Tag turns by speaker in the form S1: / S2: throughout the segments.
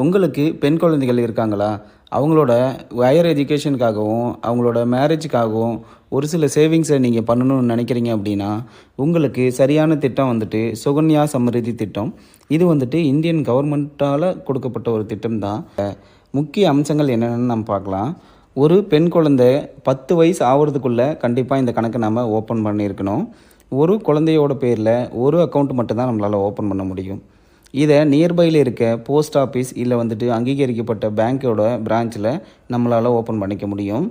S1: உங்களுக்கு பெண் குழந்தைகள் இருக்காங்களா? அவங்களோட ஹையர் எஜுகேஷனுக்காகவும், அவங்களோட மேரேஜுக்காகவும் ஒரு சில சேவிங்ஸை நீங்கள் பண்ணணும்னு நினைக்கிறீங்க அப்படின்னா, உங்களுக்கு சரியான திட்டம் வந்துட்டு சுகன்யா சம்ரிதி திட்டம். இது வந்துட்டு இந்தியன் கவர்மெண்ட்டால கொடுக்கப்பட்ட ஒரு திட்டம் தான். முக்கிய அம்சங்கள் என்னென்னு நம்ம பார்க்கலாம். ஒரு பெண் குழந்தை 10 வயசு ஆகுறதுக்குள்ள கண்டிப்பாக இந்த கணக்கை நம்ம ஓப்பன் பண்ணியிருக்கணும். ஒரு குழந்தையோட பேரில் ஒரு அக்கௌண்ட் மட்டும் தான் நம்மளால் ஓப்பன் பண்ண முடியும். இதை நியர்பையில் இருக்க போஸ்ட் ஆஃபீஸ் இல்லை வந்துட்டு அங்கீகரிக்கப்பட்ட பேங்க்கோட பிரான்ச்சில் நம்மளால் ஓப்பன் பண்ணிக்க முடியும்.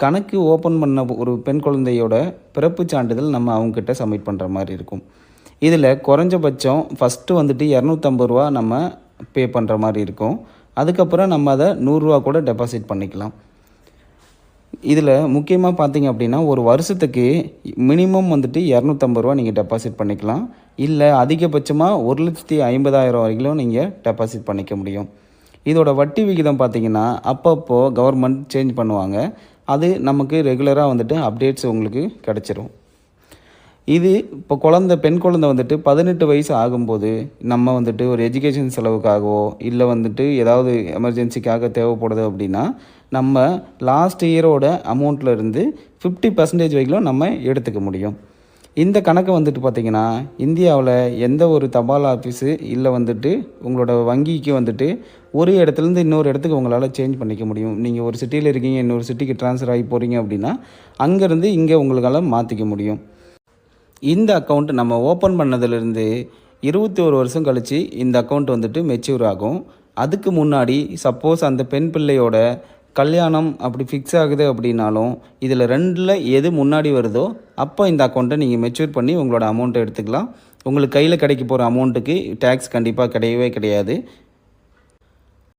S1: கணக்கு ஓப்பன் பண்ண ஒரு பெண் குழந்தையோட பிறப்புச் சான்றிதழ் நம்ம அவங்கக்கிட்ட சப்மிட் பண்ணுற மாதிரி இருக்கும். இதில் குறைஞ்சபட்சம் ஃபஸ்ட்டு வந்துட்டு ரூ. 250 நம்ம பே பண்ணுற மாதிரி இருக்கும். அதுக்கப்புறம் நம்ம அதை ரூ. 100 கூட டெபாசிட் பண்ணிக்கலாம். இதில் முக்கியமாக பார்த்தீங்க அப்படின்னா, ஒரு வருஷத்துக்கு மினிமம் வந்துட்டு ரூ. 250 நீங்கள் டெபாசிட் பண்ணிக்கலாம். இல்லை அதிகபட்சமாக 1,50,000 வரைக்கும் நீங்கள் டெபாசிட் பண்ணிக்க முடியும். இதோட வட்டி விகிதம் பார்த்தீங்கன்னா, அப்பப்போ கவர்மெண்ட் சேஞ்ச் பண்ணுவாங்க. அது நமக்கு ரெகுலராக வந்துட்டு அப்டேட்ஸ் உங்களுக்கு கிடச்சிரும். இது இப்போ பெண் குழந்தை வந்துட்டு 18 வயசு ஆகும்போது நம்ம வந்துட்டு ஒரு எஜுகேஷன் செலவுக்காகவோ இல்லை வந்துட்டு ஏதாவது எமர்ஜென்சிக்காக தேவைப்படுது அப்படின்னா, நம்ம லாஸ்ட் இயரோட அமௌண்ட்டில் இருந்து 50% வரைக்கும் நம்ம எடுத்துக்க முடியும். இந்த கணக்கை வந்துட்டு பார்த்திங்கன்னா, இந்தியாவில் எந்த ஒரு தபால் ஆஃபீஸு இல்லை வந்துட்டு உங்களோட வங்கிக்கு வந்துட்டு ஒரு இடத்துலேருந்து இன்னொரு இடத்துக்கு உங்களால் சேஞ்ச் பண்ணிக்க முடியும். நீங்கள் ஒரு சிட்டியில் இருக்கீங்க, இன்னொரு சிட்டிக்கு ட்ரான்ஸ்ஃபர் ஆகி போகிறீங்க அப்படின்னா, அங்கேருந்து இங்கே உங்களால் மாற்றிக்க முடியும். இந்த அக்கௌண்ட் நம்ம ஓப்பன் பண்ணதுலேருந்து 21 வருஷம் கழித்து இந்த அக்கௌண்ட் வந்துட்டு மெச்சூர் ஆகும். அதுக்கு முன்னாடி சப்போஸ் அந்த பெண் பிள்ளையோட கல்யாணம் அப்படி ஃபிக்ஸ் ஆகுது அப்படின்னாலும், இதில் 2ல் எது முன்னாடி வருதோ அப்போ இந்த அக்கௌண்ட்டை நீங்கள் மெச்சூர் பண்ணி உங்களோட அமௌண்ட்டை எடுத்துக்கலாம். உங்களுக்கு கையில் கிடைக்க போகிற அமௌண்ட்டுக்கு டேக்ஸ் கண்டிப்பாக கிடையவே கிடையாது.